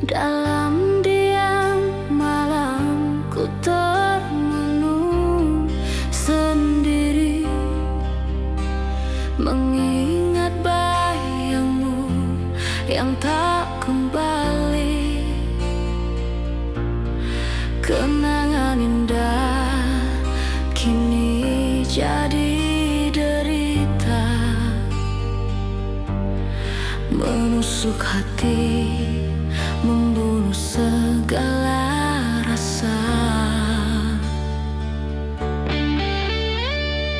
Dalam diam malam ku termenung sendiri, mengingat bayangmu yang tak kembali. Kenangan indah kini jadi derita, menusuk hati, membunuh segala rasa.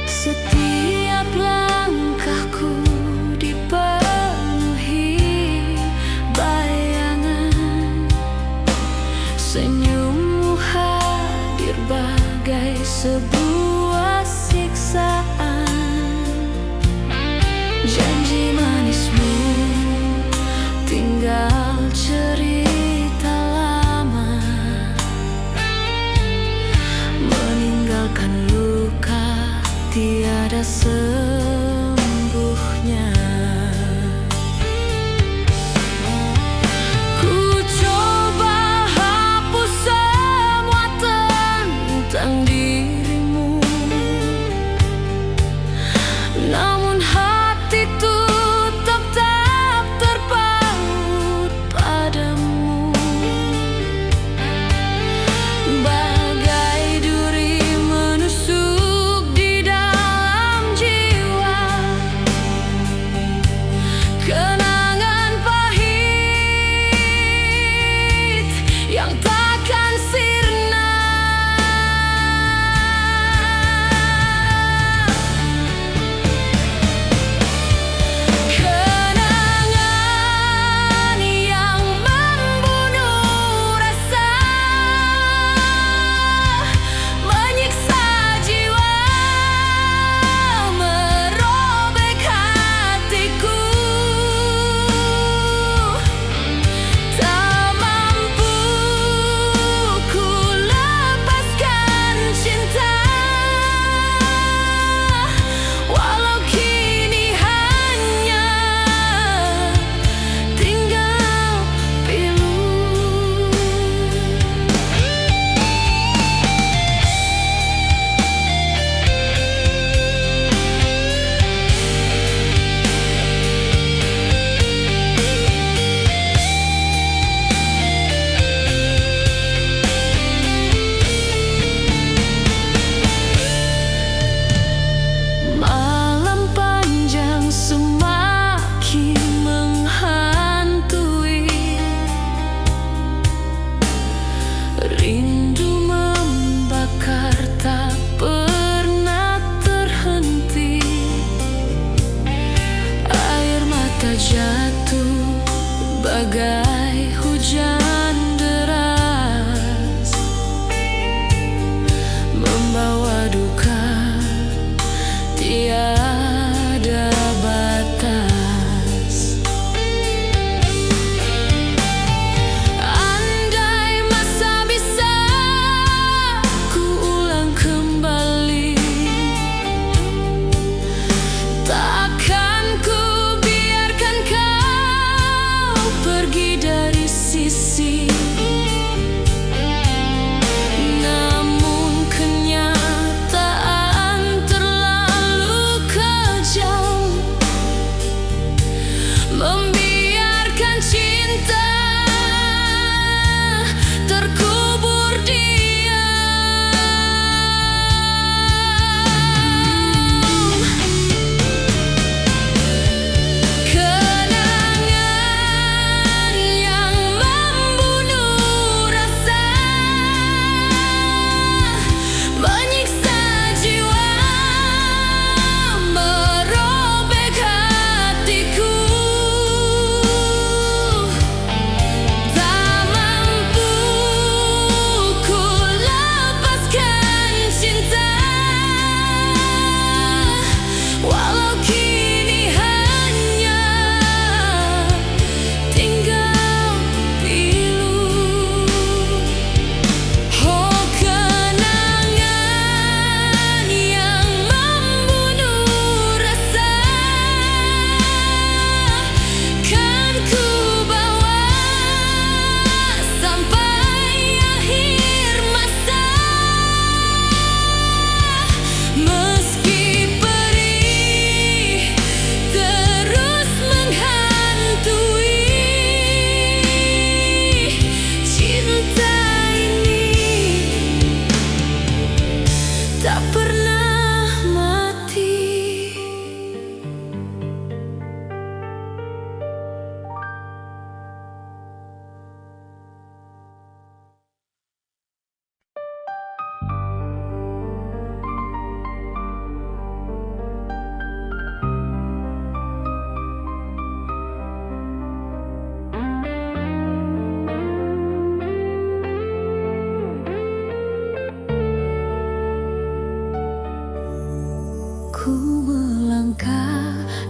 Setiap langkahku dipenuhi bayangan, senyummu hadir bagai sebuah siksaan. Janji manismu tinggal cerita lama, meninggalkan luka tiada sembuhnya. Ku coba hapus semua tentang dirimu, namun hatiku tetap terpaut padamu. Bagai duri menusuk di dalam jiwa, kenangan pahit yang takkan sirna. Kenangan yang membunuh rasa, menyiksa jiwa, merobek hatiku. Tak mampu ku lepaskan cinta, walau kini hanya tinggal pilu. Malam panjang semakin menghantui, rindu membakar tak pernah terhenti. Air mata jatuh bagai hujan deras, membawa duka tiada batas. Andai masa bisa ku ulang kembali, takkan ku biarkan kau pergi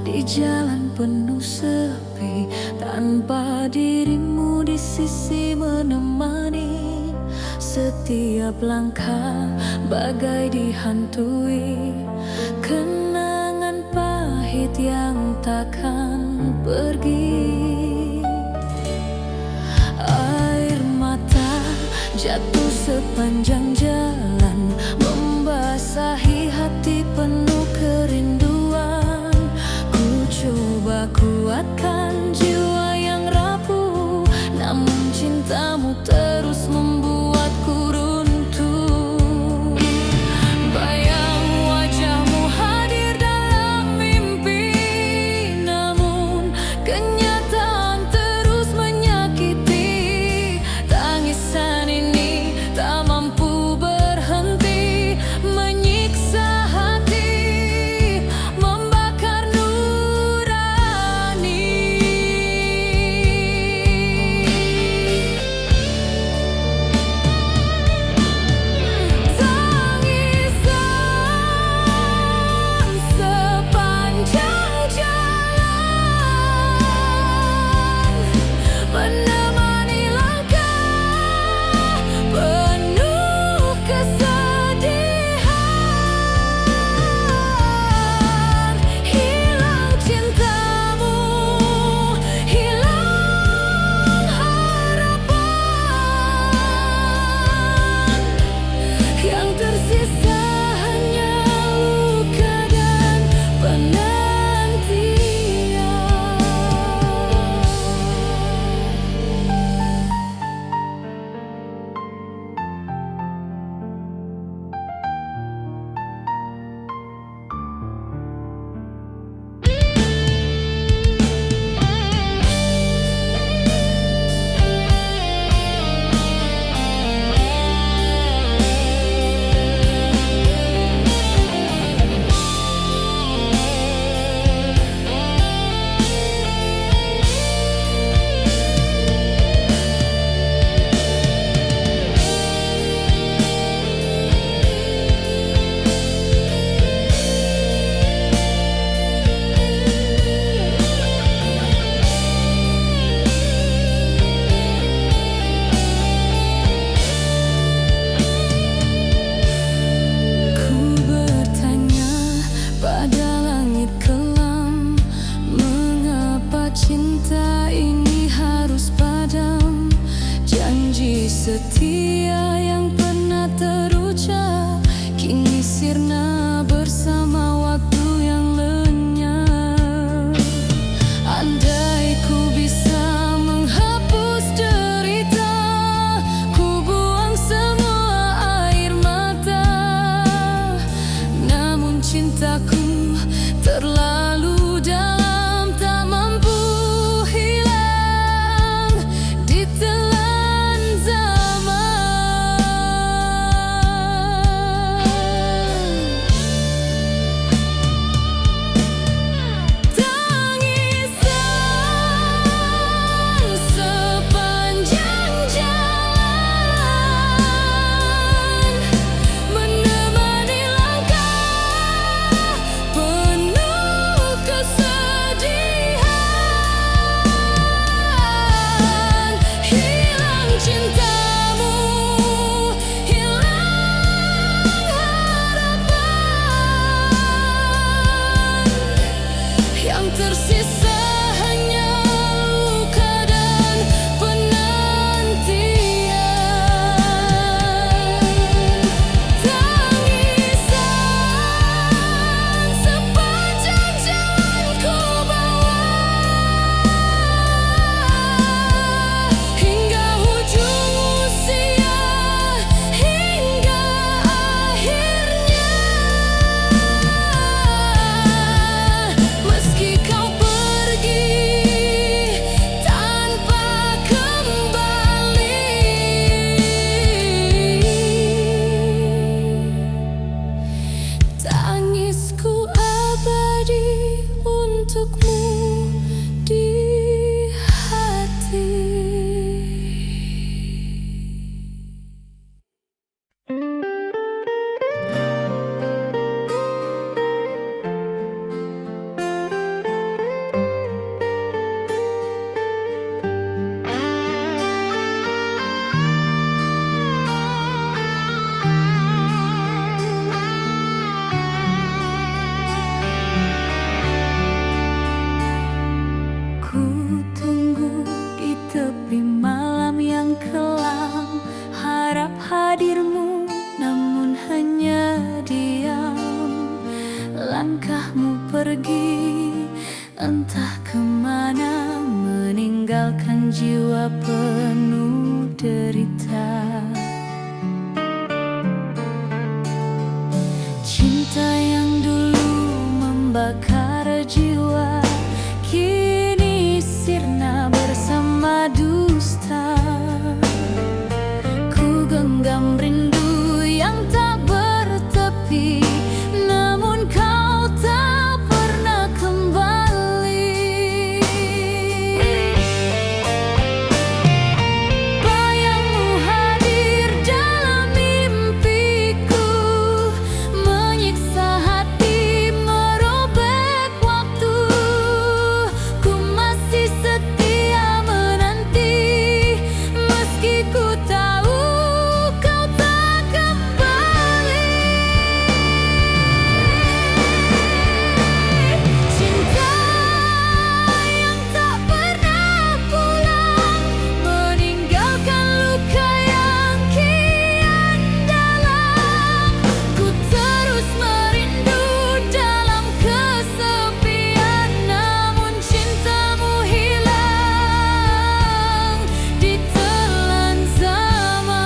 di jalan penuh sepi, tanpa dirimu di sisi menemani. Setiap langkah bagai dihantui kenangan pahit yang takkan pergi. Air mata jatuh sepanjang jalan, membasahi hati penuh kerinduan. Ku coba kuatkan jiwa yang rapuh, namun cintamu terus membuatku runtuh. Bayang wajahmu hadir dalam mimpi, namun kenyataan terus menyakiti. Tangisan ini tak mampu berhenti, menyiksa hati, membakar nurani. Tangisan sepanjang jalan menemani langkah penuh kesedihan. Hilang cintamu, hilang harapan, yang tersisa hanya luka dan penantian. Ku bertanya pada langit kelam, mengapa cinta ini harus padam? Janji setia yang pernah terucap kini sirna bersama waktu yang lenyap. Andai ku bisa menghapus derita, ku buang semua air mata. Namun cintaku terlalu dalam, tak mampu hilang ditelan zaman. Tangisan sepanjang jalan menemani langkah penuh kesedihan. Hilang cintamu, hilang harapan, yang tersisa hanya luka dan penantian. Tangisan sepanjang jalan ku bawa hingga ujung usia, hingga akhirnya. Meski kau pergi entah kemana, meninggalkan jiwa penuh derita. Cinta yang dulu membakar jiwa kini sirna bersama dusta. Ku genggam rindu yang tak bertepi, namun kau tak pernah kembali. Bayangmu hadir dalam mimpiku, menyiksa hati, merobek waktu. Ku masih setia menanti, meski ku tahu kau tak kembali. Cinta yang tak pernah pulang, meninggalkan luka yang kian dalam. Ku terus merindu dalam kesepian, namun cintamu hilang ditelan zaman.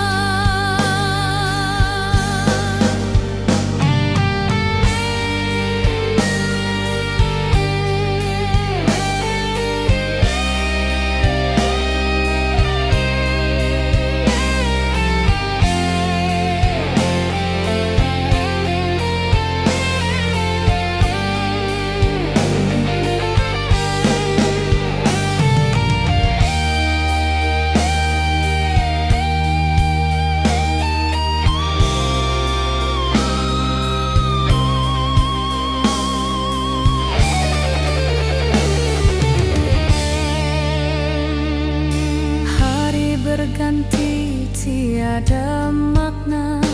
Hari berganti, tiada makna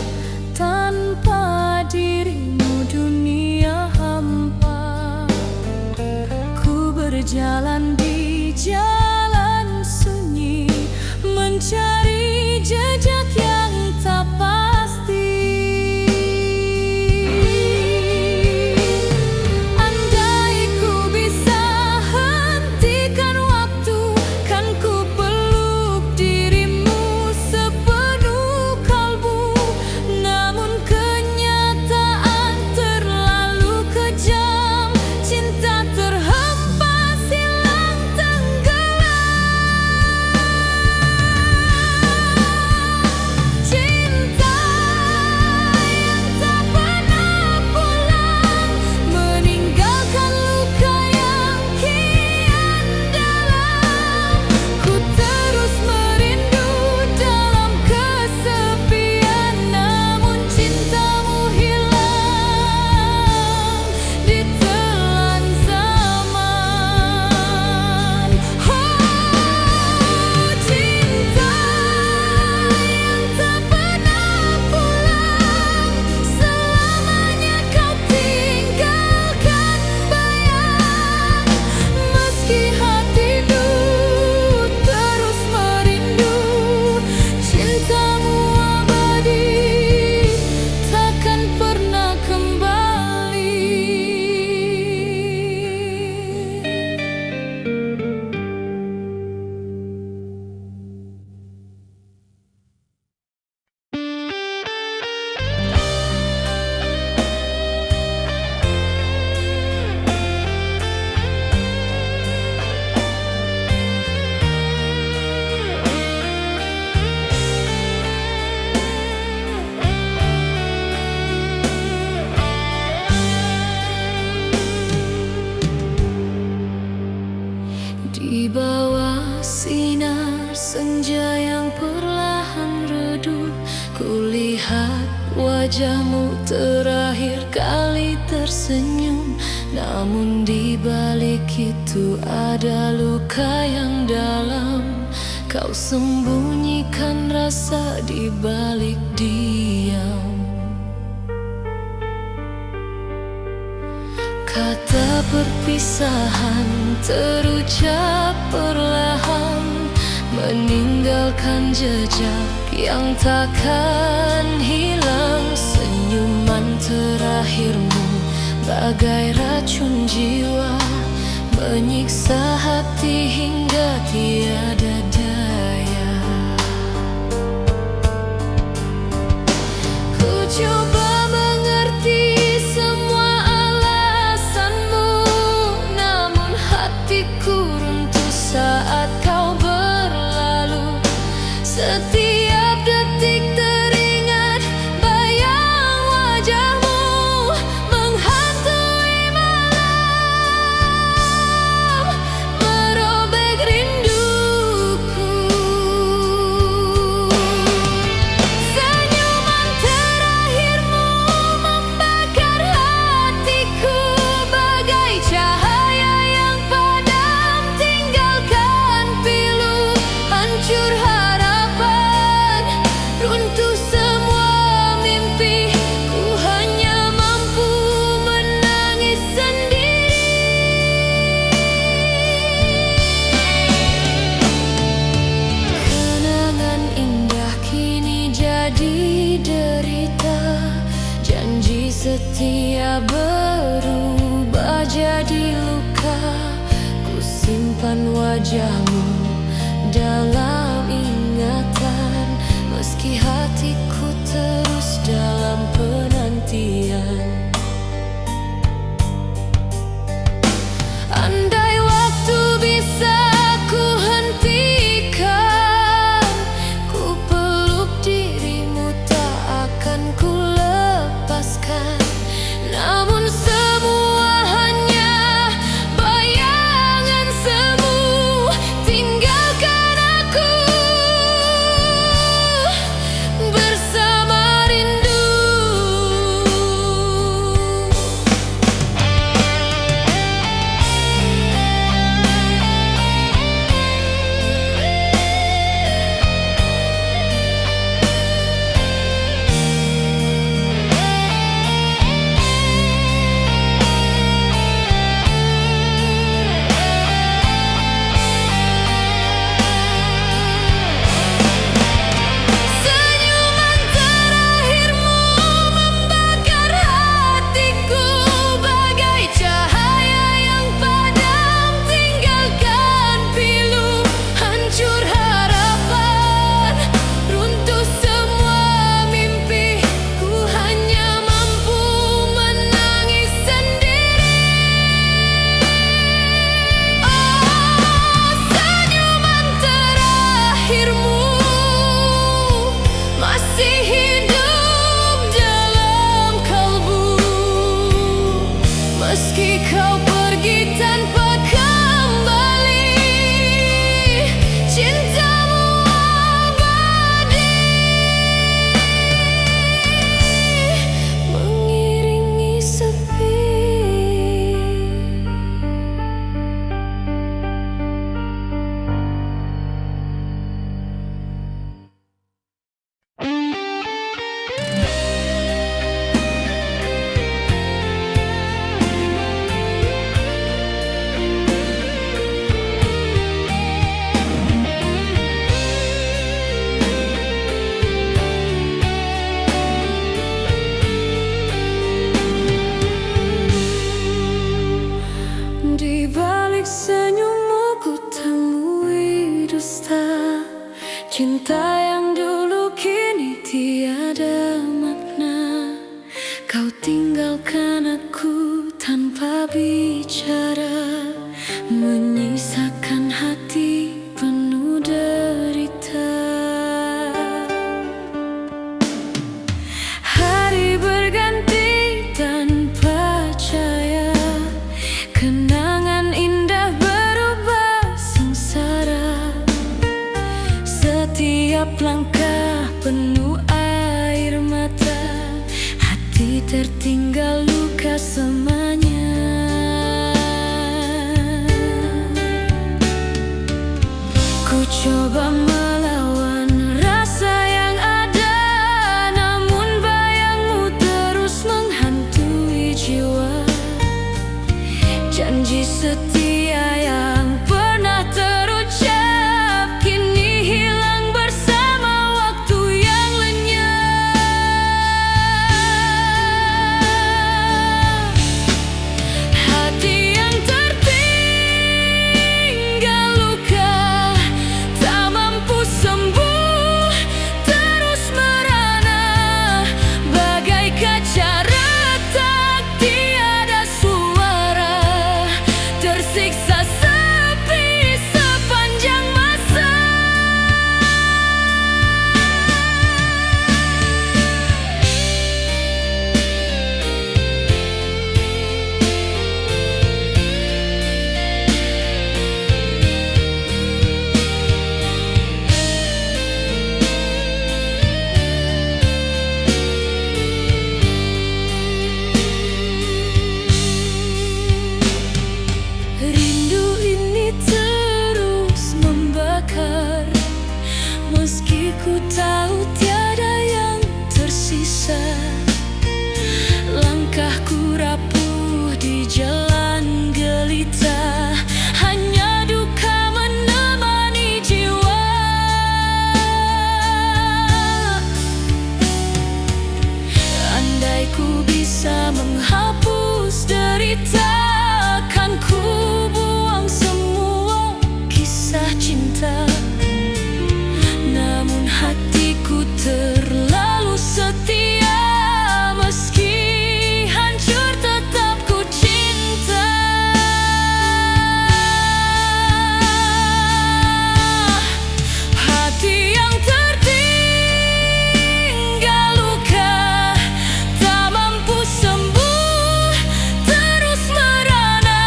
tanpa dirimu, dunia hampa. Ku berjalan di jalan sunyi, mencari jejak yang tak pasti. Andai ku bisa hentikan waktu, kan ku peluk dirimu sepenuh kalbu. Namun kenyataan terlalu kejam, cinta terhempas hilang tenggelam. Cinta yang tak pernah pulang, meninggalkan luka yang kian dalam. Ku terus merindu dalam kesepian, namun cintamu hilang ditelan zaman. Oh, cinta yang tak pernah pulang, selamanya kau tinggalkan bayang. Meski hatiku terus merindu, cintamu abadi, takkan pernah kembali. Di bawah sinar senja yang perlahan redup, kulihat wajahmu terakhir kali tersenyum. Namun di balik itu ada luka yang dalam, kau sembunyikan rasa di balik diam. Kata perpisahan terucap perlahan, meninggalkan jejak yang takkan hilang. Senyuman terakhirmu bagai racun jiwa, menyiksa hati hingga tiada daya. Ku coba mengerti semua alasanmu, namun hatiku runtuh saat kau berlalu. Setiap detik teringat bayang wajahmu menghantui malam, merobek rinduku. Senyuman terakhirmu membakar hatiku bagai cahaya yang padam, tinggalkan pilu, hancur harapan, runtuh semua mimpi. Ku hanya mampu menangis sendiri. Kenangan indah kini jadi derita, janji setia berubah jadi luka. Ku simpan wajahmu dalam ingatan, meski hatiku terus dalam penantian. Andai waktu bisa ku hentikan, ku peluk dirimu tak akan ku lepaskan. Namun semua hanya bayangan semu, tinggalkan aku bersama rindu. Senyuman terakhirmu membakar hatiku bagai cahaya yang padam, tinggalkan pilu, hancur harapan, runtuh semua mimpi. Ku hanya mampu menangis sendiri. Oh, senyuman terakhirmu masih hidup dalam kalbu, meski kau pergi tanpa kembali, cintamu abadi mengiringi sepi. Di balik senyummu ku temui dusta, cinta yang dulu kini tiada makna. Kau tinggalkan aku tanpa bicara, menyisakan hati penuh derita. Hari berganti tanpa cahaya, kenangan indah berubah sengsara. Setiap langkah penuh air mata, hati tertinggal luka semuanya. Ku coba melawan rasa yang ada, namun bayangmu terus menghantui jiwa. Janji setia yang pernah terucap kini hilang bersama waktu yang lenyap. Hati yang tertinggal ku tahu tiada yang tersisa. Langkahku rapuh di jalan gelita, hanya duka menemani jiwa. Andai ku bisa menghapus derita, kan ku buang semua kisah cinta. Namun hatiku terlalu setia, meski hancur tetap ku cinta. Hati yang tertinggal luka, tak mampu sembuh, terus merana.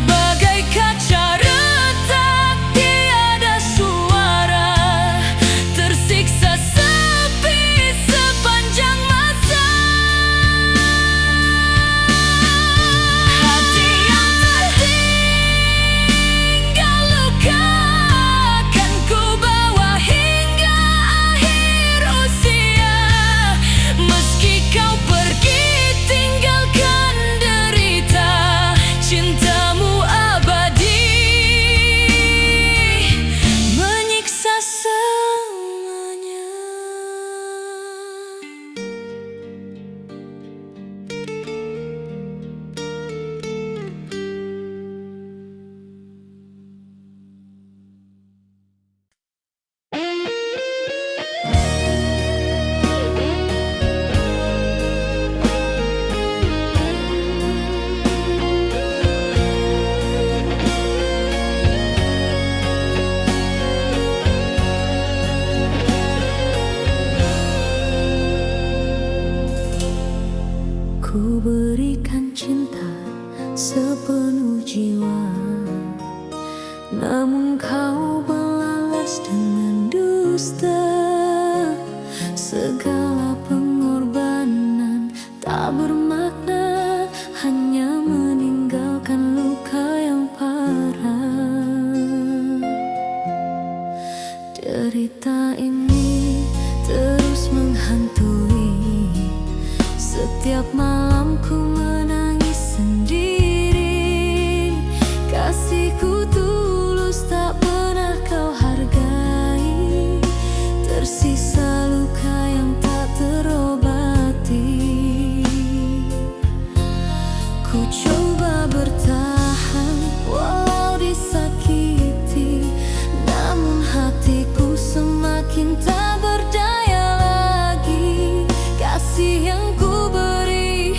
Bagai kaca retak tiada suara, tersiksa sepi sepanjang masa. Hati yang tertinggal luka, kan ku bawa hingga akhir usia. Meski kau pergi tinggalkan derita, cintamu abadi menyiksa selamanya. Ku berikan cinta sepenuh jiwa, namun kau balas dengan dusta. Segala pengorbanan tak bermakna, hanya meninggalkan luka yang parah. Derita ini terus menghantui, setiap malam ku menangis sendiri. Kasihku tulus tak pernah kau hargai, tersisa luka yang tak terobati. Ku coba bertahan walau disakiti, namun hatiku semakin tak berdaya lagi. Kasih yang ku beri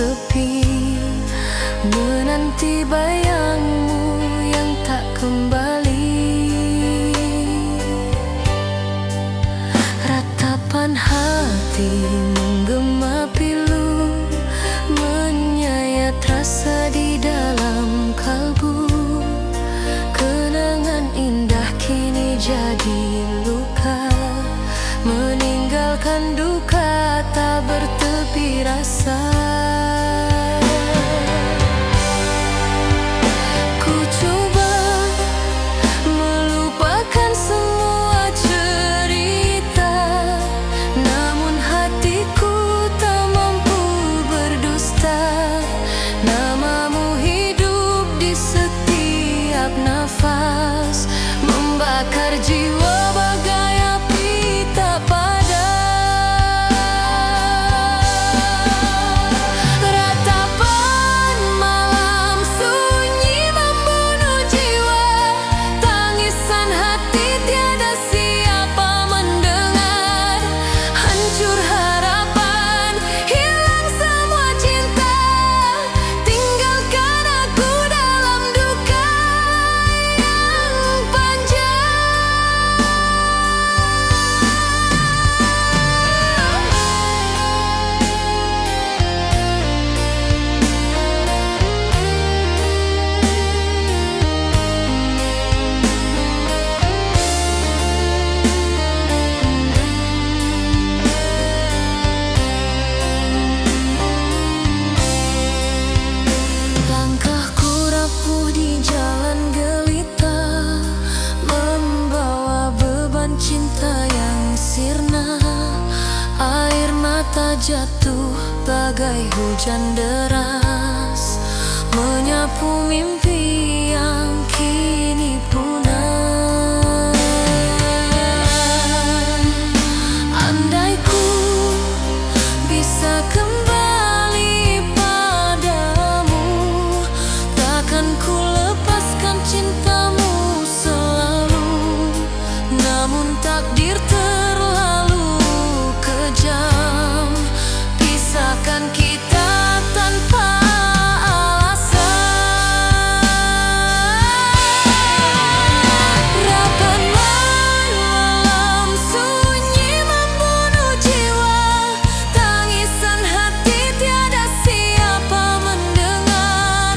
sepi, menanti bayangmu yang tak kembali. Ratapan hati menggema pilu, menyayat rasa di dalam kalbu. Kenangan indah kini jadi luka, meninggalkan duka tak bertepi rasa. Ku coba melupakan semua cerita, namun hatiku tak mampu berdusta. Namamu hidup di setiap nafas, membakar jiwa bagai api tak padam. Ratapan malam sunyi membunuh jiwa, tangisan hati tiada siapa mendengar. Hancur harapan, hilang semua cinta, tinggalkan aku dalam duka yang panjang. Langkahku rapuh di jalan gelita, membawa beban cinta yang sirna. Air mata jatuh bagai hujan deras, menyapu mimpi yang kini punah. Andai ku bisa kembali padamu, takkan ku lepaskan cintamu selalu. Namun takdir terlalu kejam, pisahkan kita tanpa alasan. Rapan malam sunyi membunuh jiwa, tangisan hati tiada siapa mendengar.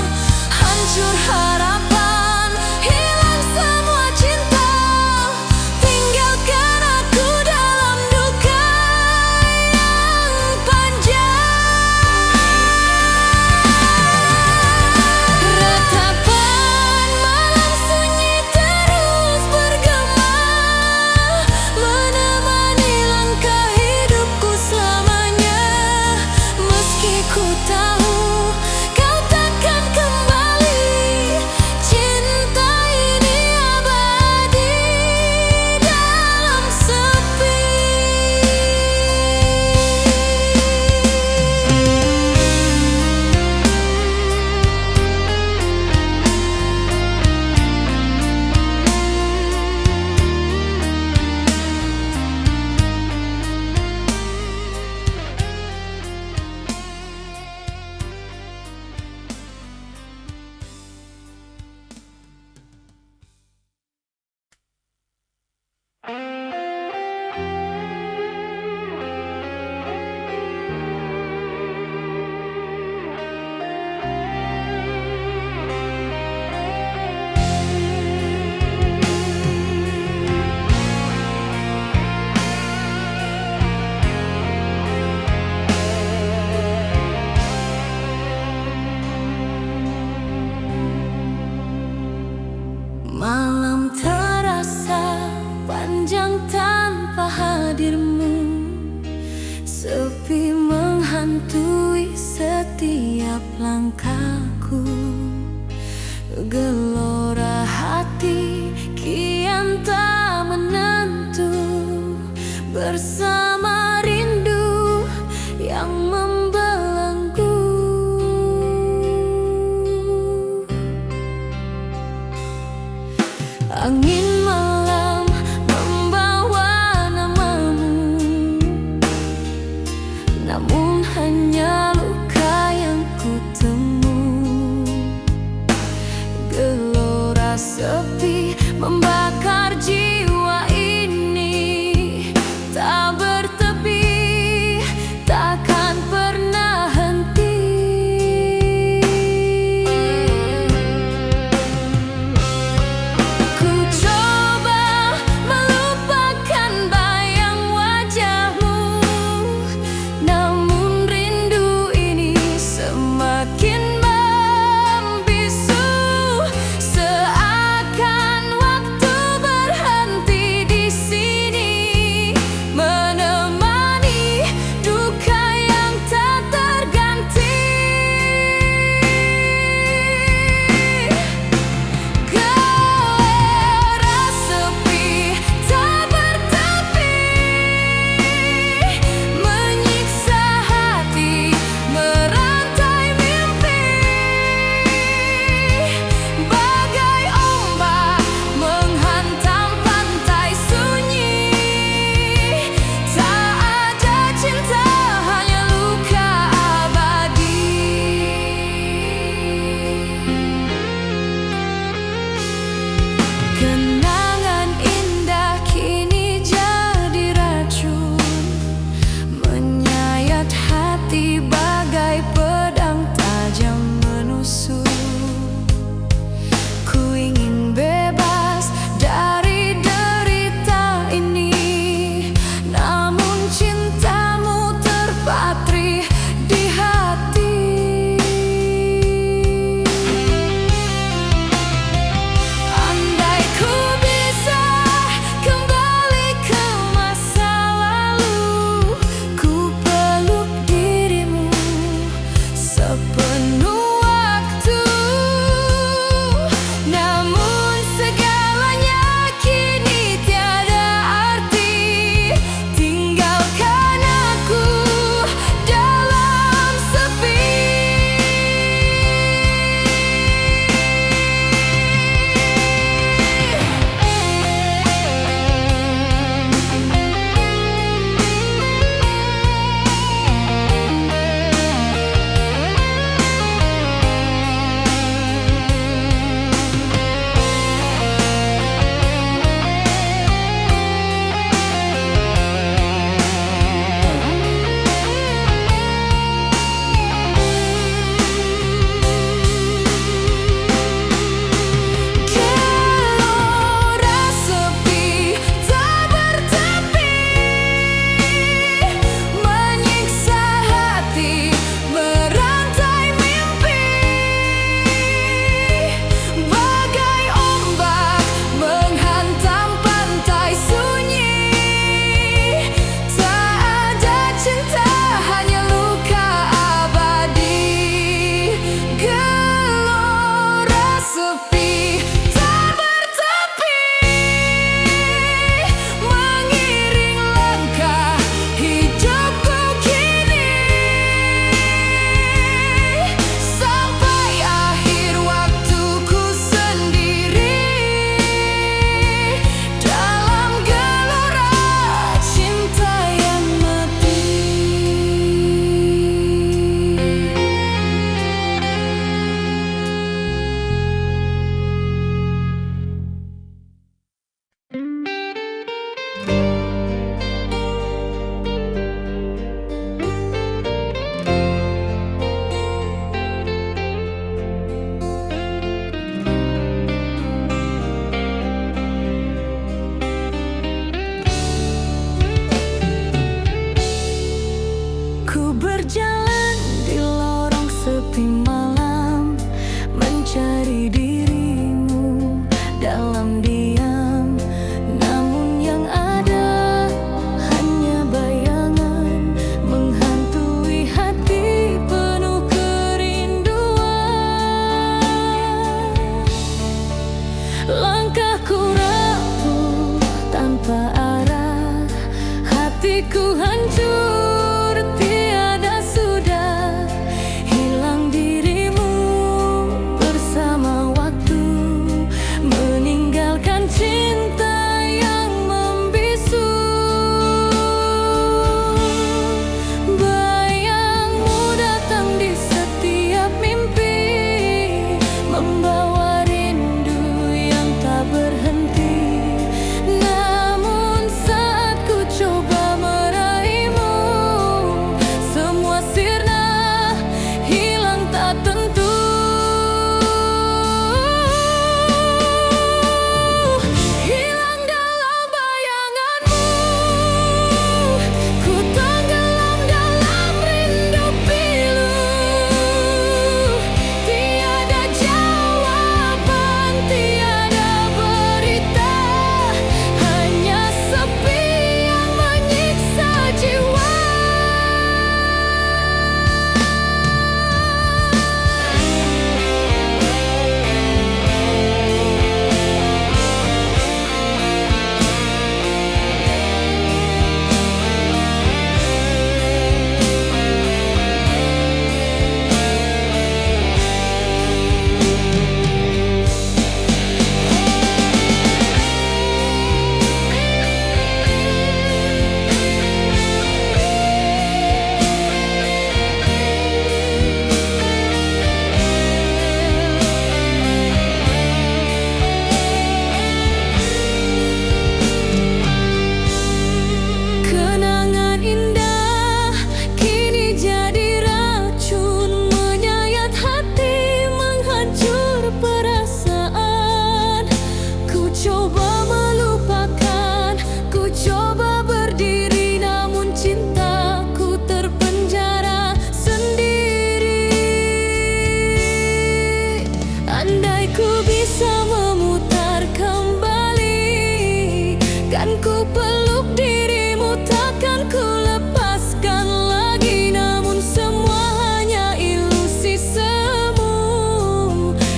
Hancur harapan, hilang semua cinta, tinggalkan aku dalam duka yang panjang. Ratapan malam sunyi terus bergema, menemani langkah hidupku selamanya. Meski ku tahu kau takkan kembali, cinta ini abadi dalam sepi. Malam terasa panjang tanpa hadirmu, sepi menghantui setiap langkahku. Gelora hati kian tak menentu, bersama rindu yang membelenggu. Angin malam membawa namamu, namun hanya luka yang hatiku hancur, tiada sudah hilang dirimu bersama waktu, meninggalkan cinta yang membisu. Bayangmu datang di setiap mimpi, membawa rindu yang tak berhenti. Namun saat ku coba meraihmu, semua sirna hilang tak tentu. Hilang dalam bayanganmu, ku tenggelam dalam rindu pilu. Tiada jawaban, tiada berita, hanya sepi yang menyiksa jiwa. Kenangan indah kini jadi racun, menyayat hati, menghancur perasaan. Ku coba melupakan, ku coba berdiri, namun cintaku terpenjara sendiri. Andai ku bisa memutar kembali, kan ku peluk dirimu, takkan ku lepaskan lagi. Namun semua hanya ilusi semu,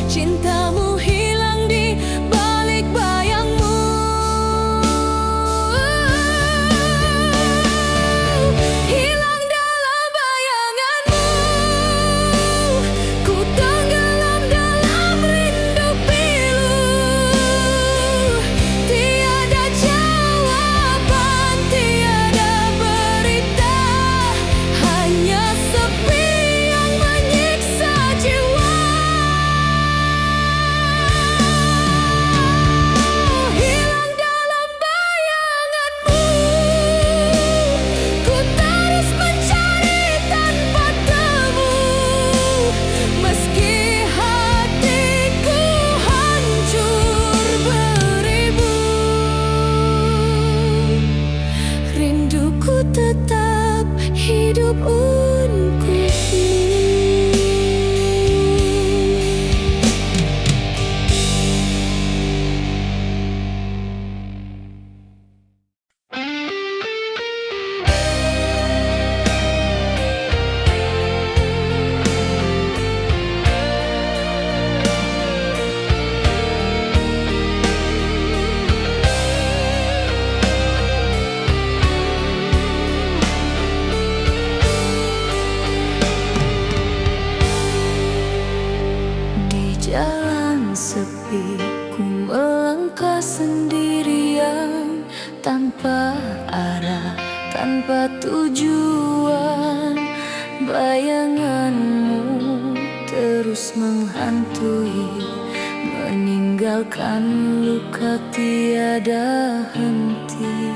cintamu hilang di balik bayangmu. Hilang dalam bayanganmu, ku tenggelam dalam rindu pilu. Tiada jawaban, tiada berita, hanya sepi yang menyiksa jiwa. Hilang dalam bayanganmu, ku terus mencari tanpa temu, meski hatiku hancur beribu. Rinduku tetap hidup untukmu. Di jalan sepi ku melangkah sendirian, tanpa arah, tanpa tujuan. Bayanganmu terus menghantui, meninggalkan luka tiada henti.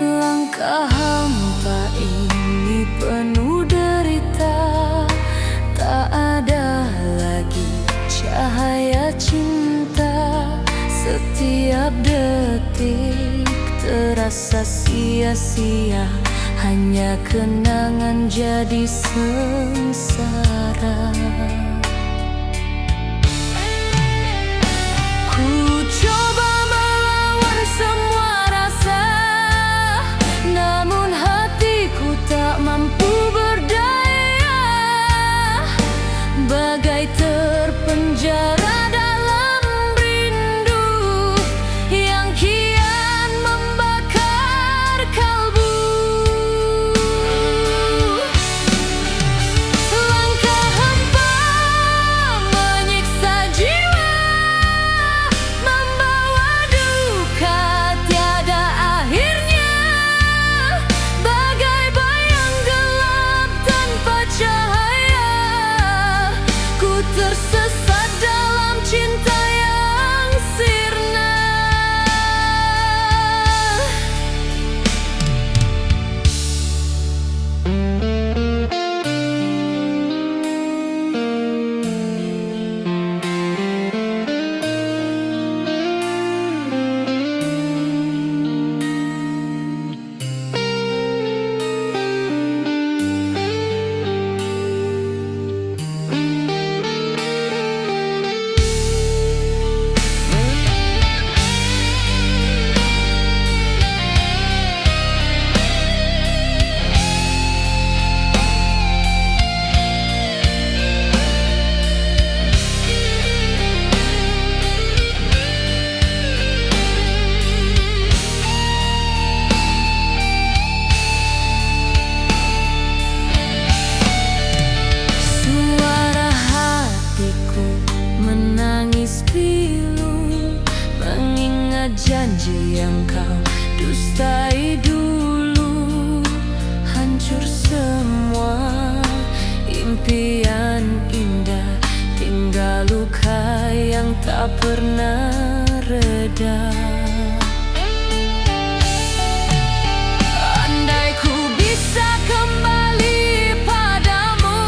Langkah hampa ini penuh derita, tak ada lagi cahaya cinta. Setiap detik terasa sia-sia, hanya kenangan jadi sengsara. Ku coba melawan semua rasa, namun hatiku tak mampu berdaya. Bagai terpenjara dalam rindu yang kian ingat janji yang kau dustai dulu. Hancur semua impian indah, tinggal luka yang tak pernah reda. Andai ku bisa kembali padamu,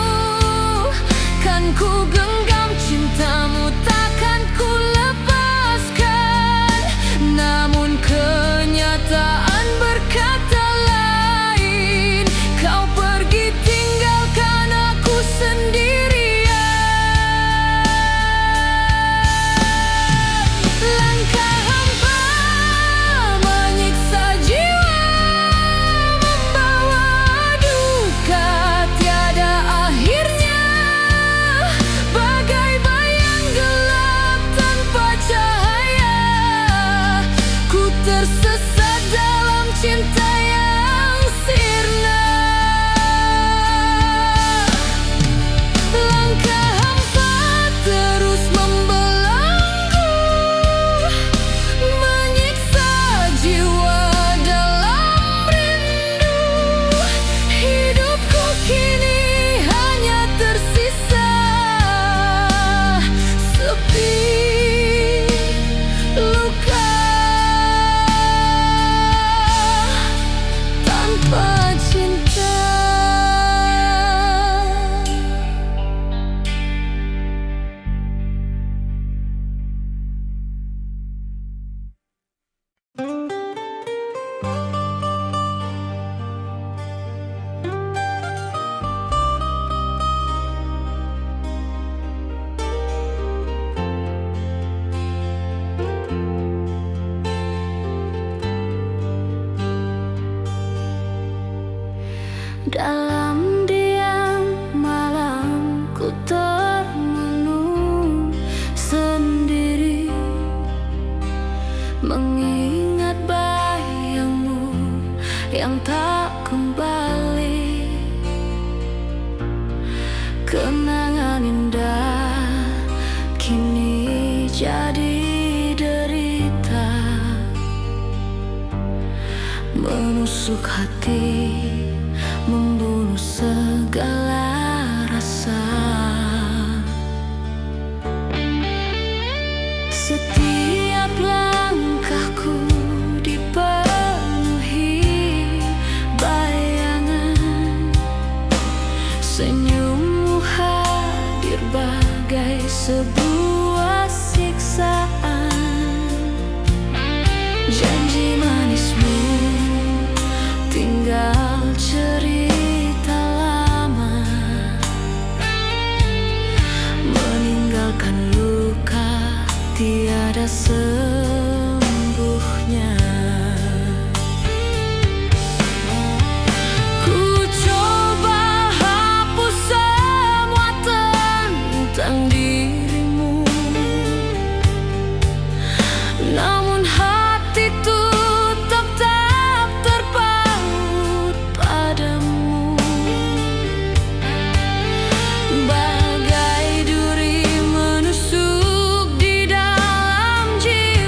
kan ku genggam cintamu, takkan ku lepaskan. Namun kenyataan berkata lain, kau pergi tinggalkan aku sendirian. Langkah hampa menyiksa jiwa, membawa duka tiada akhirnya. Bagai bayang gelap tanpa cahaya, ku tersesat dalam cinta yang sirna. Langkah hampa terus membelenggu, menyiksa jiwa dalam rindu. Hidupku kini hanya tersisa sepi luka tanpa cinta. Dalam diam malam ku termenung sendiri, mengingat bayangmu yang tak kembali. Kenangan indah kini jadi derita, menusuk hati, membunuh segala rasa. Setiap langkahku dipenuhi bayangan, senyummu hadir bagai sebuah siksaan. Janji manismu tinggal cerita lama, meninggalkan luka tiada sembuhnya. Ku coba hapus semua tentang dirimu, namun hatiku tetap terpaut padamu. Bagai duri menusuk di dalam jiwa,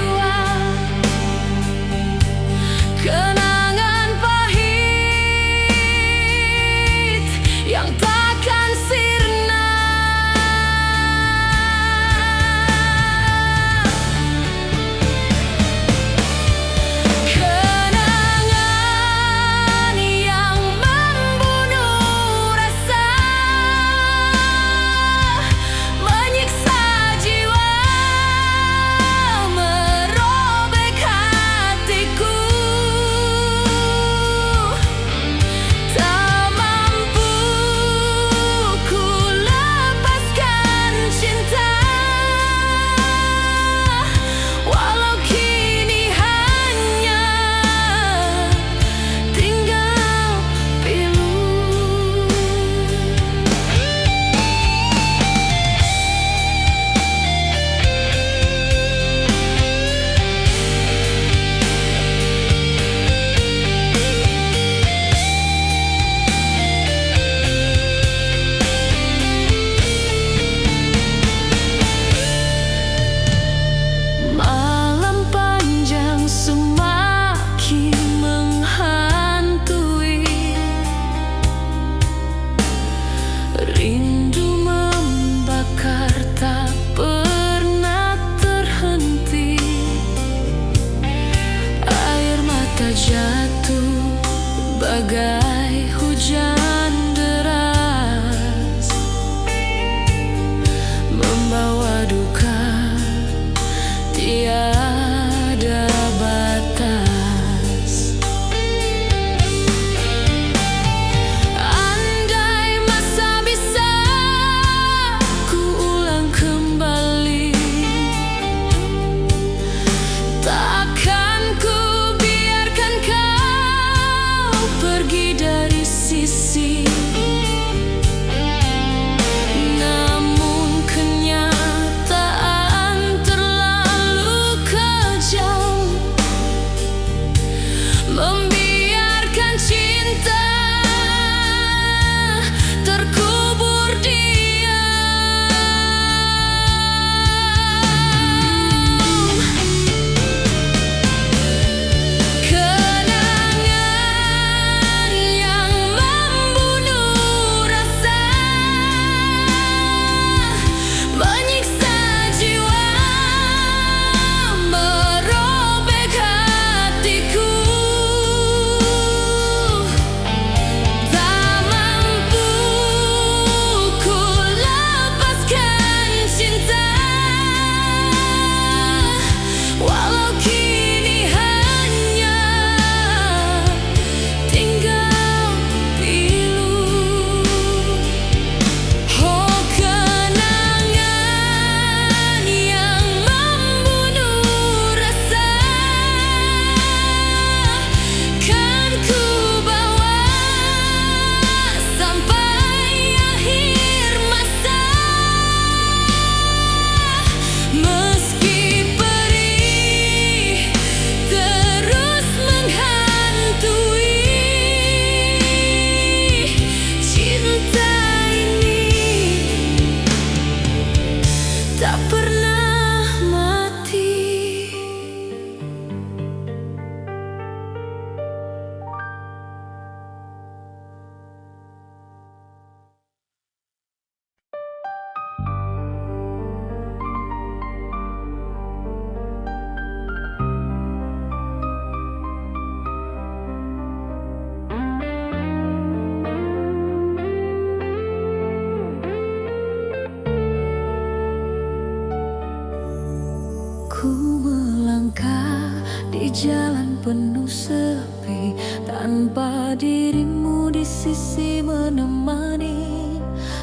di jalan penuh sepi, tanpa dirimu di sisi menemani.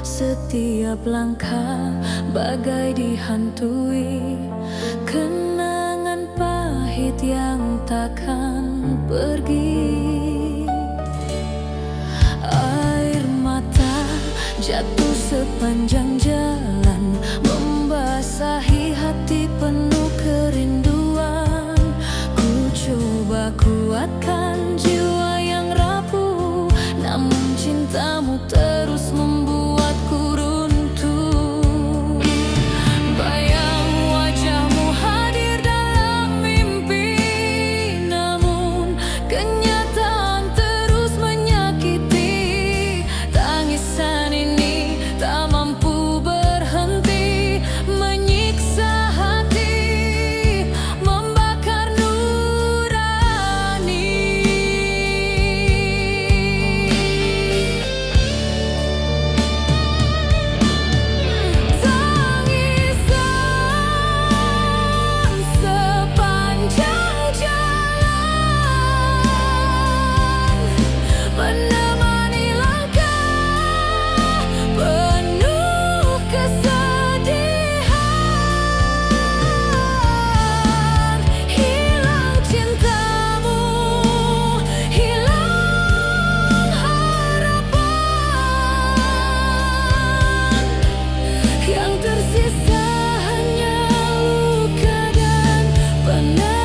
Setiap langkah bagai dihantui kenangan pahit yang takkan pergi. Air mata jatuh sepanjang jalan, membasahi hati penuh kerinduan. Ku coba kuatkan jiwa yang rapuh, namun cintamu terus membuatku runtuh. Bayang wajahmu hadir dalam mimpi, namun kenyataan terus menyakiti. Tangisan ini tak mampu berhenti, menyiksa hati, membakar nurani. Tangisan sepanjang jalan menemani langkah penuh kesedihan. Hilang cintamu, hilang harapan, yang tersisa hanya luka dan penantian.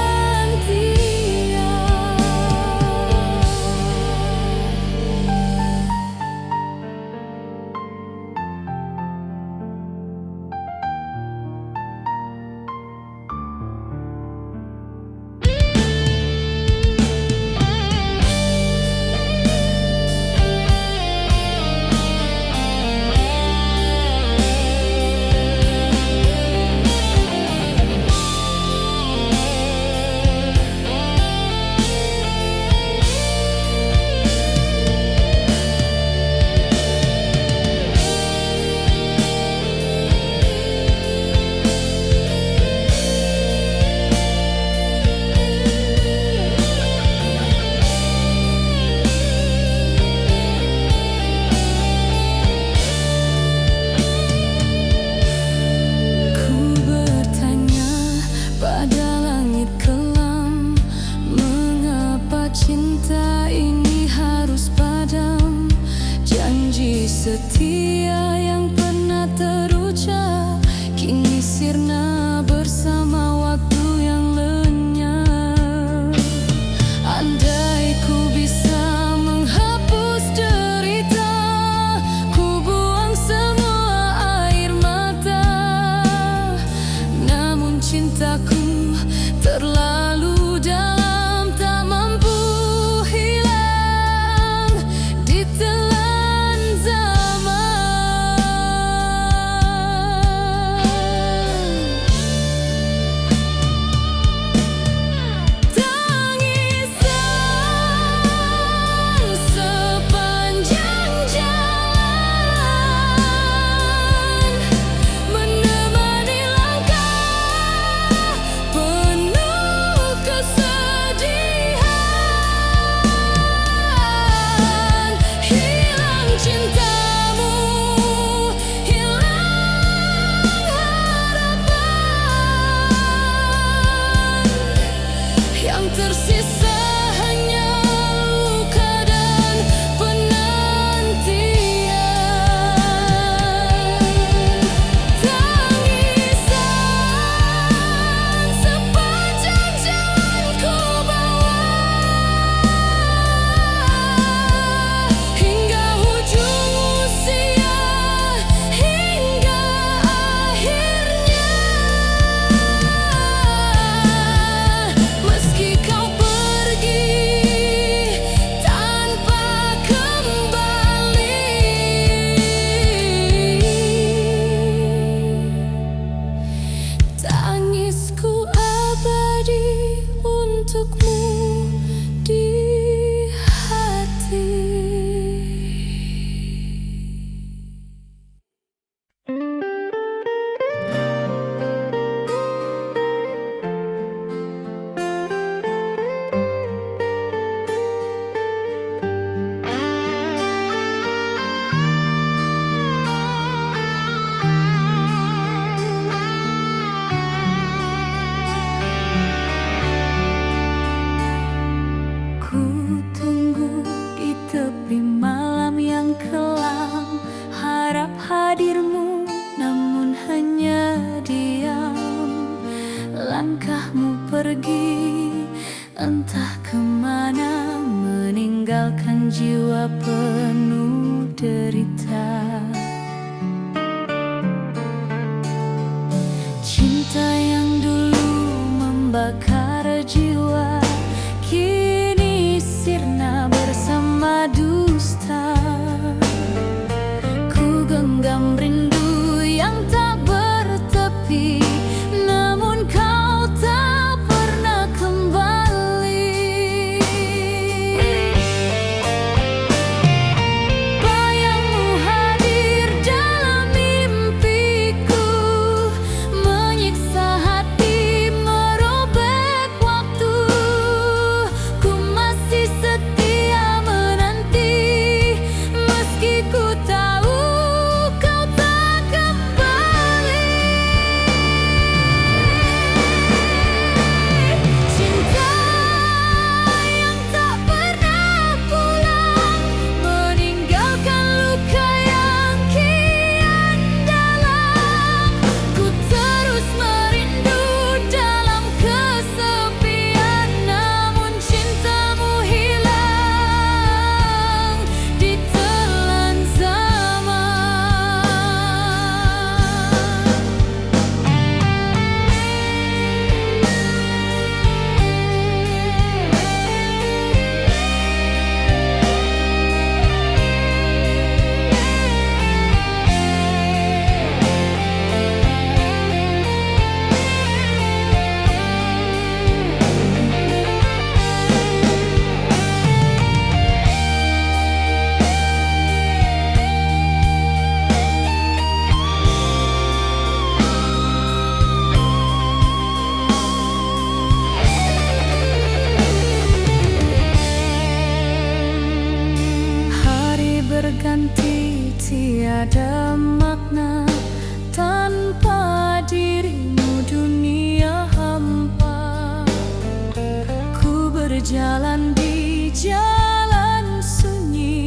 Ku bertanya pada langit kelam, mengapa cinta ini harus padam? Janji setia yang pernah terucap kini sirna bersama waktu yang lenyap. Andai ku bisa menghapus derita, ku buang semua air mata. Namun cintaku terlalu dalam, tak mampu hilang ditelan zaman. Tangisan sepanjang jalan menemani langkah penuh kesedihan. Hilang cintamu, hilang harapan, yang tersisa hanya luka dan penantian. Tangisan sepanjang jalan ku bawa hingga ujung usia, hingga akhirnya. Meski kau pergi entah kemana, meninggalkan jiwa penuh derita. Cinta yang dulu membakar jiwa kini sirna bersama dusta. Ku genggam rindu yang tak bertepi, namun kau tak pernah kembali. Bayangmu hadir dalam mimpiku, menyiksa hati, merobek waktu. Ku masih setia menanti, meski ku tahu kau tak kembali. Cinta yang tak pernah pulang, meninggalkan luka yang kian dalam. Ku terus merindu dalam kesepian, namun cintamu hilang ditelan zaman. Hari berganti, tiada makna tanpa dirimu, dunia hampa. Ku berjalan di jalan sunyi,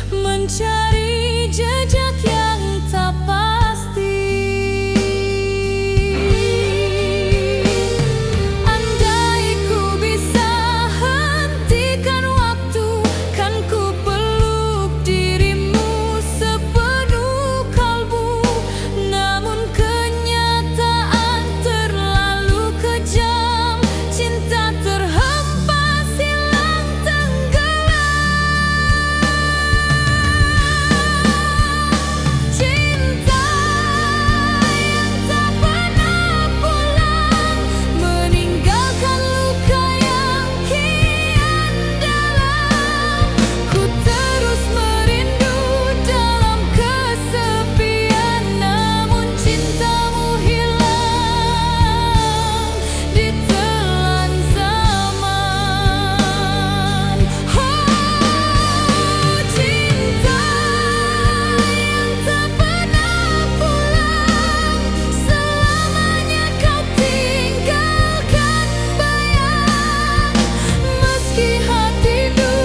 mencari jejak yang tak pasti. Andai ku bisa hentikan waktu, kan ku peluk dirimu sepenuh kalbu. Namun kenyataan terlalu kejam, cinta terhempas hilang tenggelam. Cinta yang tak pernah pulang, meninggalkan luka yang kian dalam. Ku terus merindu dalam kesepian, namun cintamu hilang ditelan zaman. Oh, cinta yang tak pernah pulang, selamanya kau tinggalkan bayang. Meski hatiku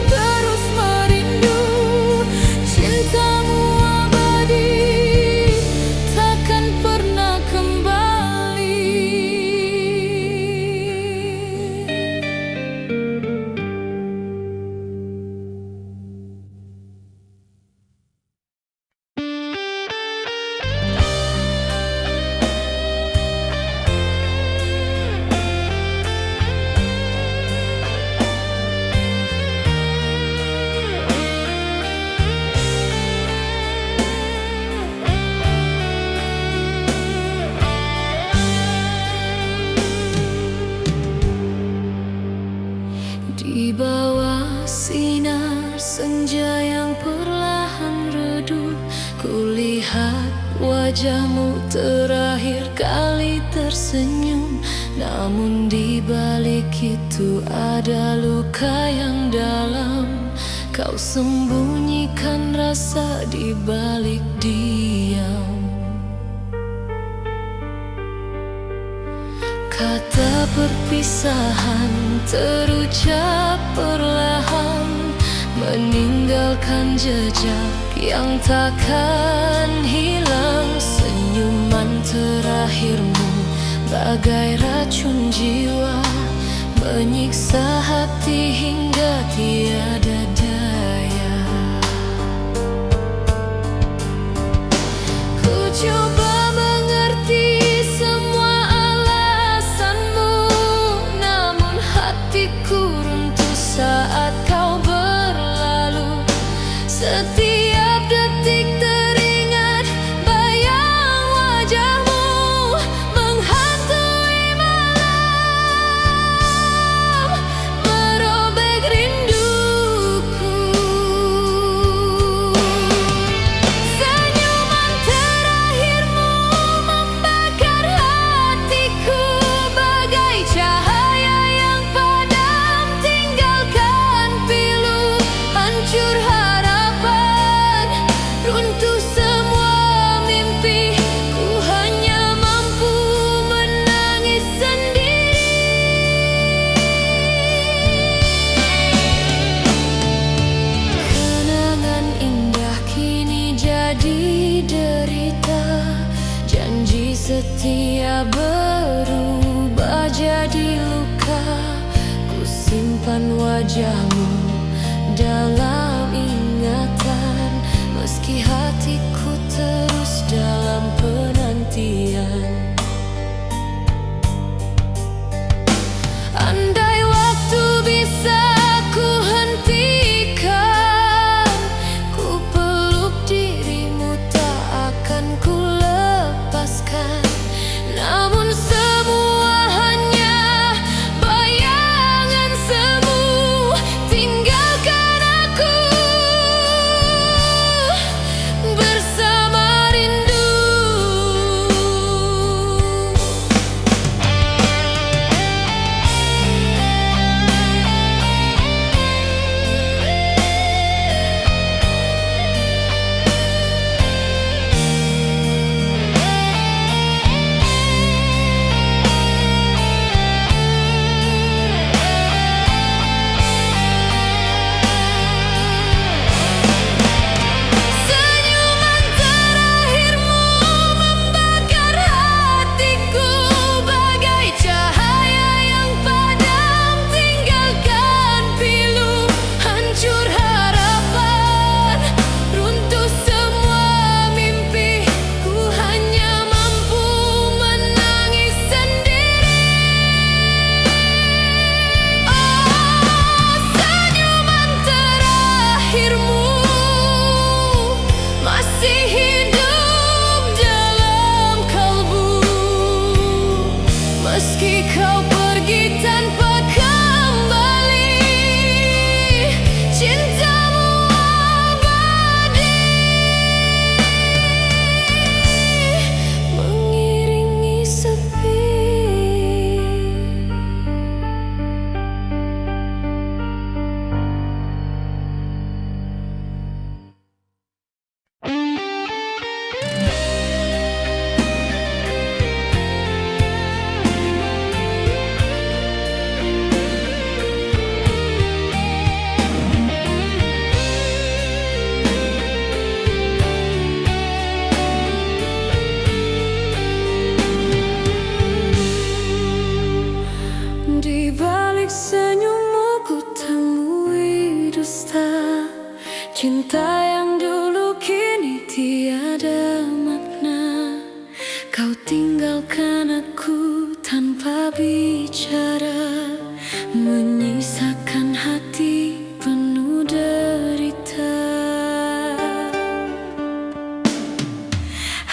terus merindu, cintamu abadi, takkan pernah kembali. Di bawah sinar senja yang perlahan redup, kulihat wajahmu terakhir kali tersenyum. Namun di balik itu ada luka yang dalam, kau sembunyikan rasa di balik diam. Kata perpisahan terucap perlahan, meninggalkan jejak yang takkan hilang. Senyuman terakhirmu bagai racun jiwa, menyiksa hati hingga tiada daya. Ku coba mengerti semua alasanmu, namun hatiku runtuh saat kau berlalu. Setiap detik teringat bayang wajahmu menghantui malam, merobek rinduku. Senyuman terakhirmu membakar hatiku bagai cahaya yang padam, tinggalkan pilu, hancur harapan, runtuh semua mimpi. Ku hanya mampu menangis sendiri. Kenangan indah kini jadi derita, janji setia berubah jadi luka. Ku simpan wajahmu dalam ingatan, meski hatiku terus dalam penantian. Andai waktu bisa ku hentikan, ku peluk dirimu tak akan ku lepaskan. Namun semua hanya bayangan semu, tinggalkan aku bersama rindu. Senyuman terakhirmu membakar hatiku bagai cahaya yang padam, tinggalkan pilu, hancur harapan, runtuh semua mimpi. Ku hanya mampu menangis sendiri. Oh, senyuman terakhirmu masih hidup dalam kalbu, meski kau pergi tanpa kembali. Cintamu abadi, mengiringi sepi. Di balik senyummu ku temui dusta, cinta yang dulu kini tiada makna. Kau tinggalkan aku tanpa bicara, menyisakan hati penuh derita.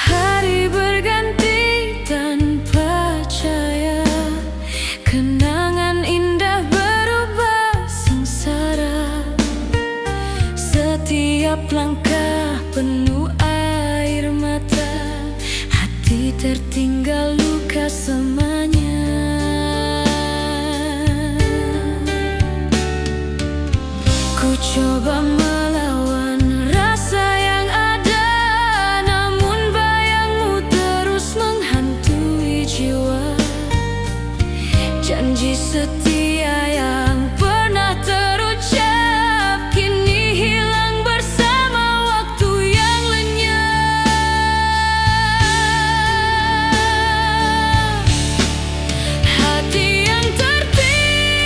Hari berganti tanpa cahaya, kenangan indah berubah sengsara. Setiap langkah penuh air mata, hati tertinggal luka semuanya. Ku coba melawan rasa yang ada, namun bayangmu terus menghantui jiwa. Janji setia yang pernah terucap kini hilang bersama waktu yang lenyap. Hati yang tertinggal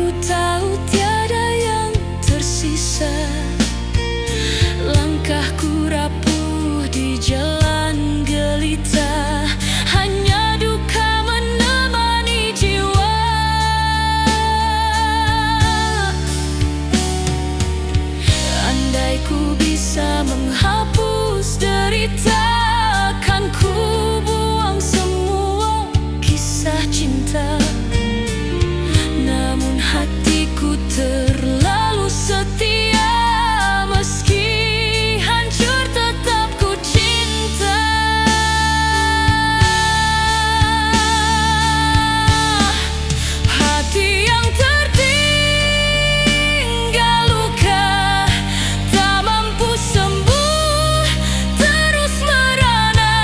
Ku tahu tiada yang tersisa, langkahku rapuh di jalan gelita, hanya duka menemani jiwa. Andai ku bisa menghapus derita, kan ku buang semua kisah cinta. Namun hatiku terlalu setia, meski hancur tetap ku cinta. Hati yang tertinggal luka, tak mampu sembuh, terus merana,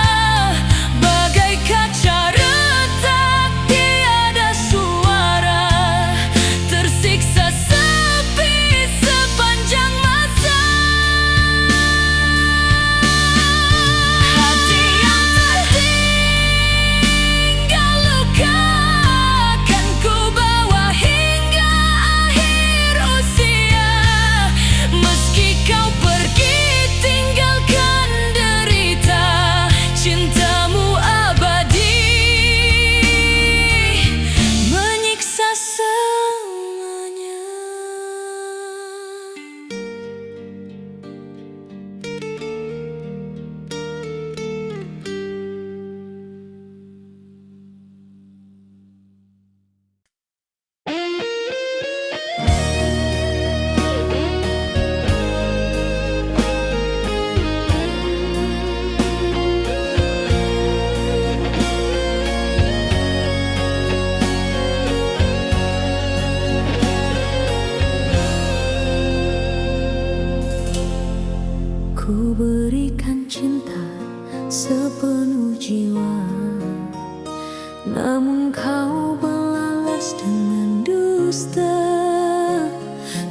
bagai kaca retak tiada suara, tersiksa sepi sepanjang masa. Hati yang tertinggal luka, kan ku bawa hingga akhir usia. Meski kau pergi tinggalkan derita, cintamu abadi menyiksa selamanya. Ku berikan cinta sepenuh jiwa, namun kau balas dengan dusta.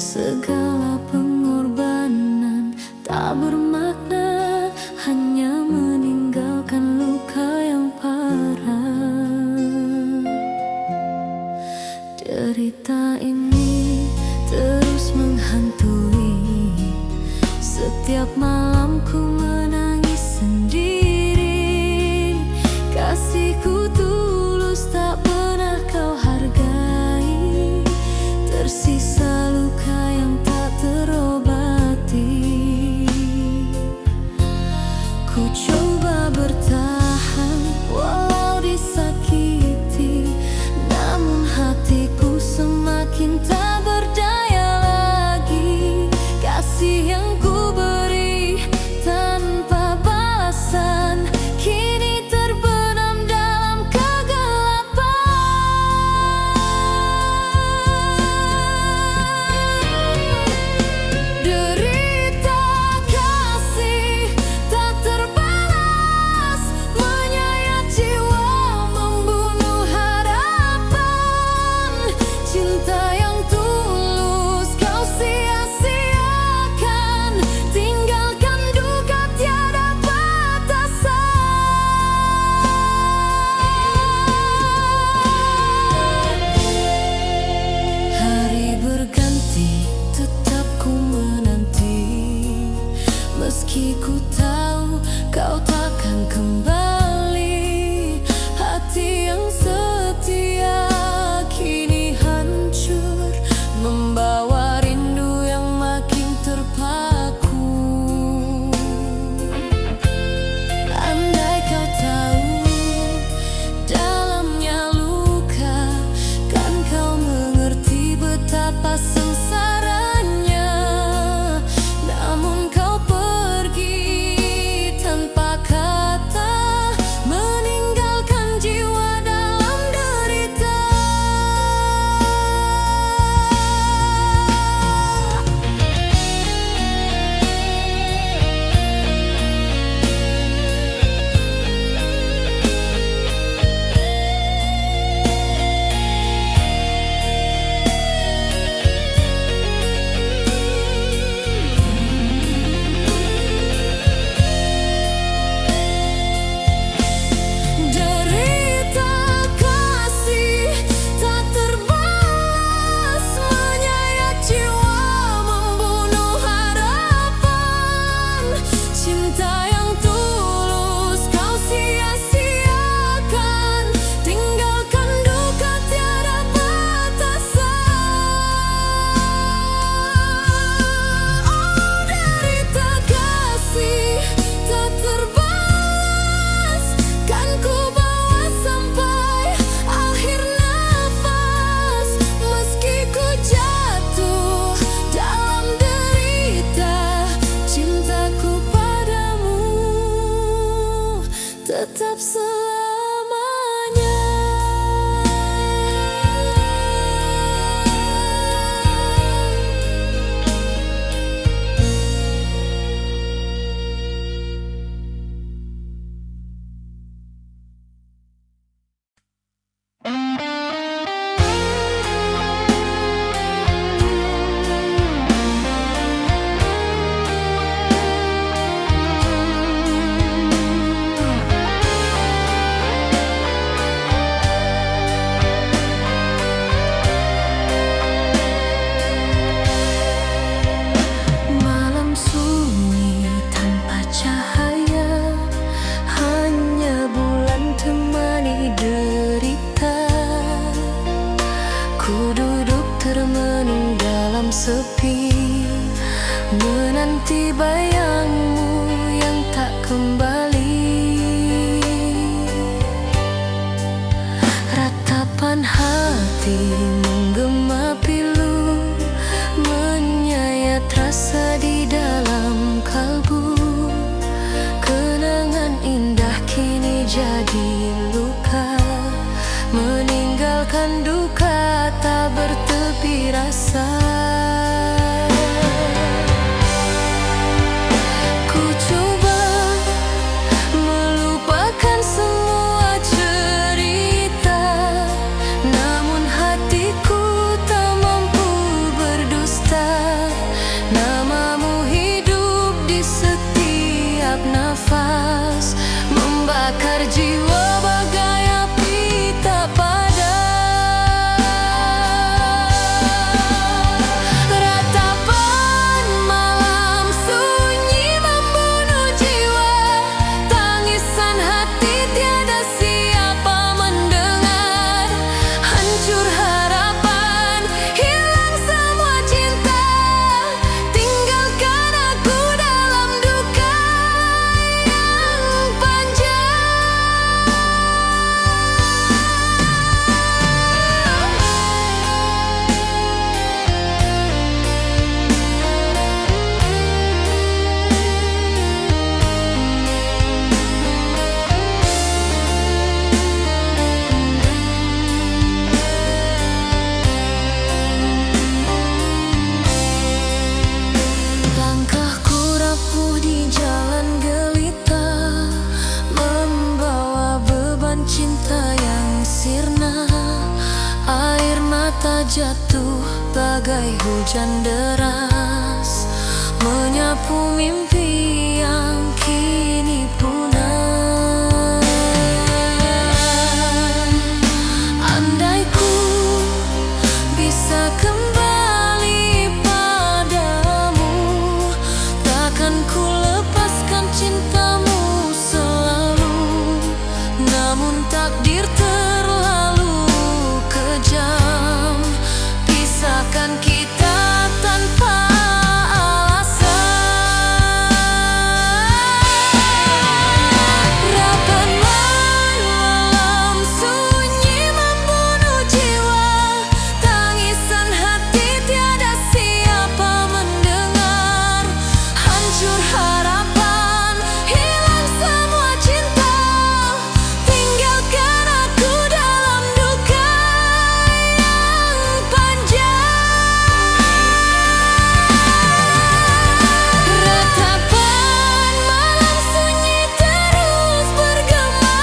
Segala pengorbanan tak bermakna, hanya meninggalkan luka yang parah. Derita ini terus menghantui, setiap malam ku menangis sendiri. Kasihku tulus tak pernah kau hargai, tersisa luka yang tak terobati. seperti bayangmu yang tak kembali. Ratapan hati menggema pilu, menyayat rasa di dalam kalbu. Kenangan indah kini jadi luka, meninggalkan duka tak bertepi rasa. Ku coba melupakan semua cerita, namun hatiku tak mampu berdusta. Namamu hidup di setiap nafas, membakar jiwa bagai api tak padam. Ratapan malam sunyi membunuh jiwa, tangisan hati tiada siapa mendengar. Hancur harapan, hilang semua cinta, tinggalkan aku dalam duka yang panjang. Langkahku rapuh di jalan gelita, membawa beban cinta yang sirna. Air mata jatuh bagai hujan deras, menyapu mimpi yang kini punah. Andai ku bisa kembali padamu, takkan ku lepaskan cintamu selalu. Namun takdir terlalu kejam, pisahkan kita tanpa alasan. Rapat malam sunyi membunuh jiwa, tangisan hati tiada siapa mendengar. Hancur harapan, hilang semua cinta, tinggalkan aku dalam duka yang panjang. Ratapan malam sunyi terus bergema,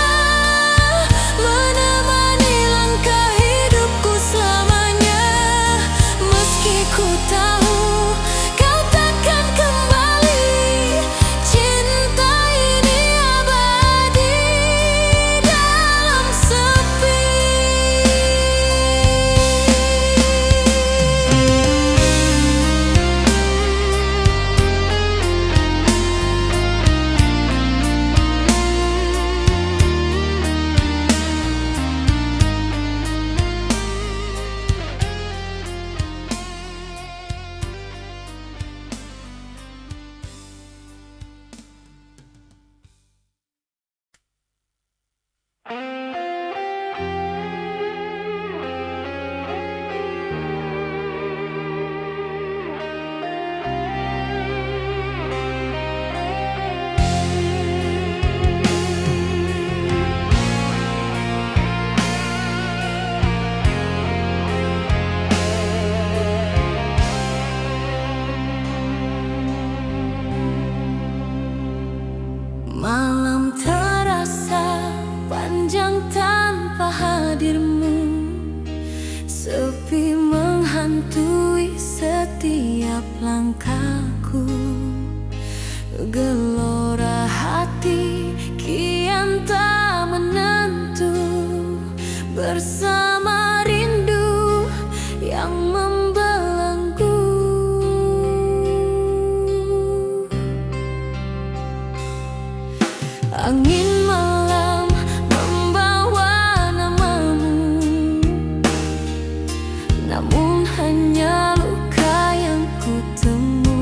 menemani langkah hidupku selamanya. Meski ku tahu kau takkan kembali, cinta ini abadi dalam sepi. Malam terasa panjang tanpa hadirmu, sepi menghantui setiap langkahku. Gelora hati kian tak menentu, bersama rindu yang membelenggu. Angin malam membawa namamu, namun hanya luka yang ku temu.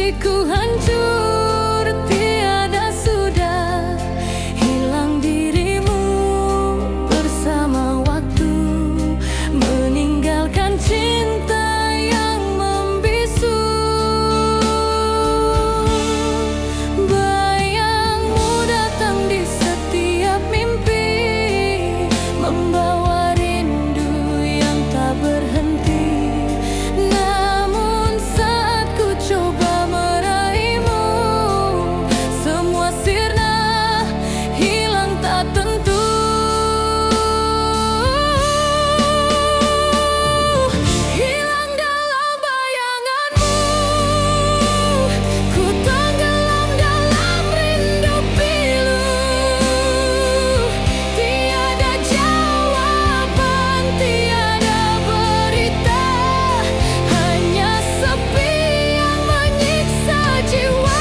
hatiku hancur, tiada sudah hilang dirimu bersama waktu, meninggalkan cinta yang membisu. Bayangmu datang di setiap mimpi, membawa rindu yang tak berhenti. Namun saat ku coba meraihmu, semua sirna, hilang tak tentu. Hilang dalam bayanganmu, ku tenggelam dalam rindu pilu. Tiada jawaban, tiada berita, hanya sepi yang menyiksa jiwa.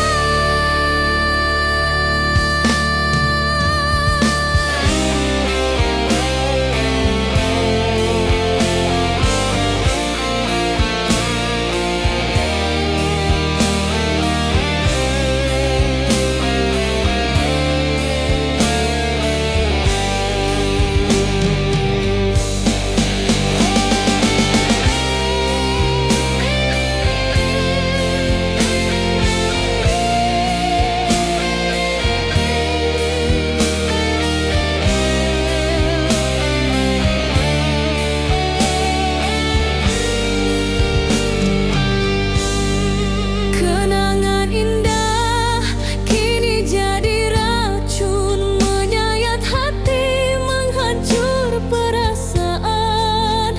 Kenangan indah kini jadi racun, menyayat hati, menghancur perasaan.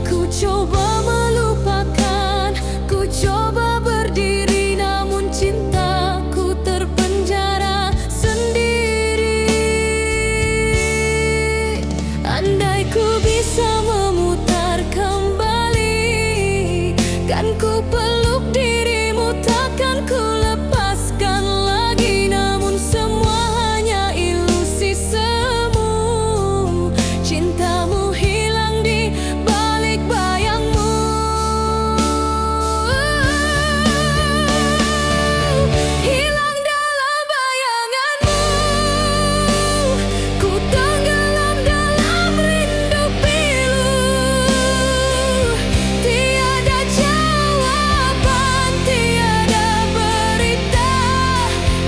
Ku coba melupakan, ku coba berdiri, namun cintaku terpenjara sendiri. Andai ku bisa memutar kembali, kan ku peluk dirimu, takkan ku lepaskan lagi. Namun semua hanya ilusi semu, cintamu hilang di balik bayangmu. Hilang dalam bayanganmu, ku tenggelam dalam rindu pilu. Tiada jawaban, tiada berita,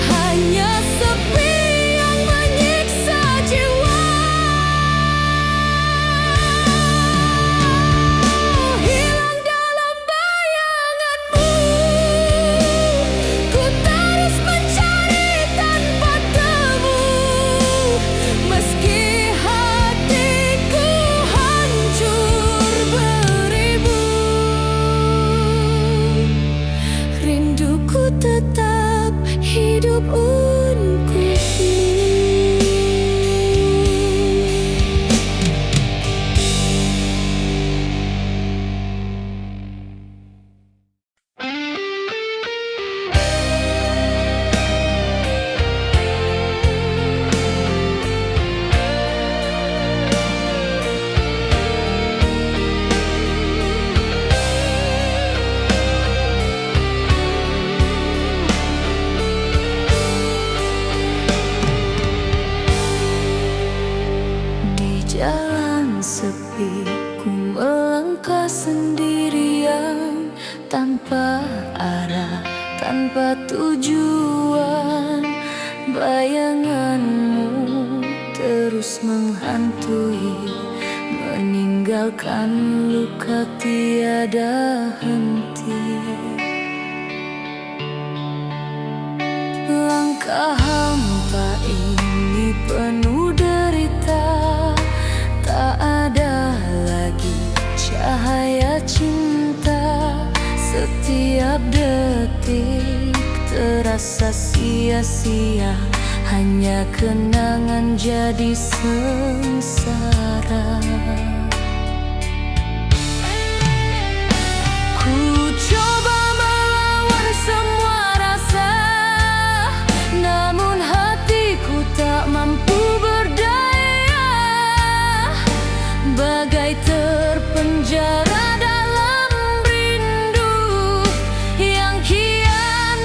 hanya sepi yang menyiksa jiwa. Hilang dalam bayanganmu, ku terus mencari tanpa temu, meski hatiku hancur beribu. Rinduku tetap hidup untukmu. Di jalan sepi ku melangkah sendirian, tanpa arah, tanpa tujuan. Bayanganmu terus menghantui, meninggalkan luka tiada henti. Langkah hampa ini penuh derita, tak ada lagi cahaya cinta. Setiap detik terasa sia-sia, hanya kenangan jadi sengsara. Ku coba melawan semua rasa, namun hatiku tak mampu berdaya. Bagai terpenjara dalam rindu yang kian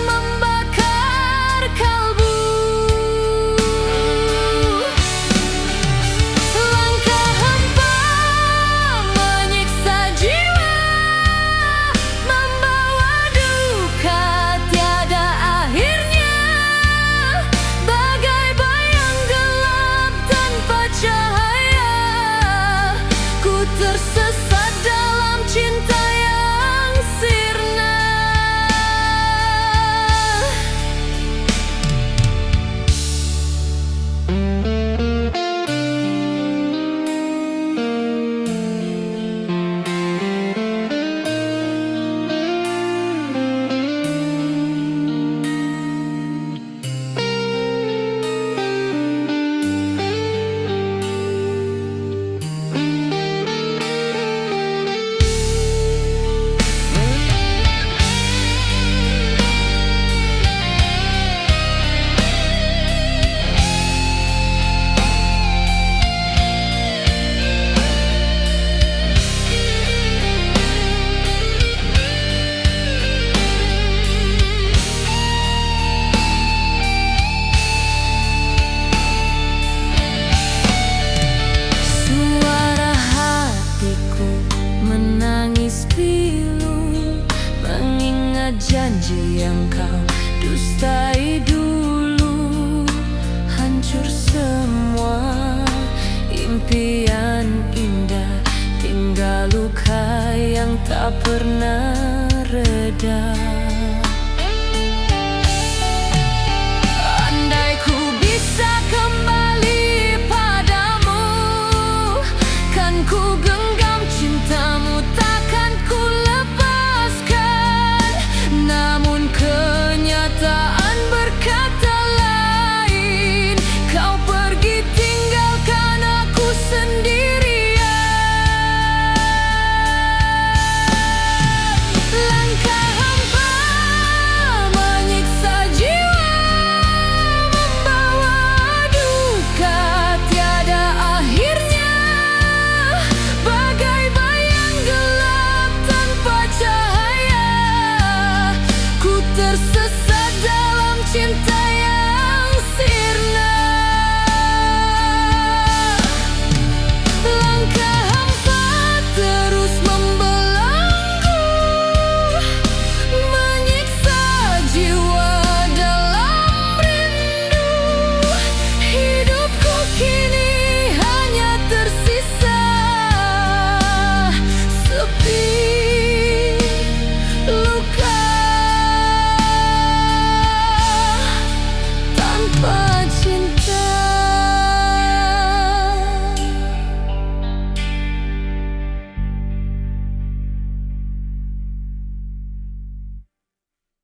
janji yang kau dustai dulu, hancur semua impian indah, tinggal luka yang tak pernah reda.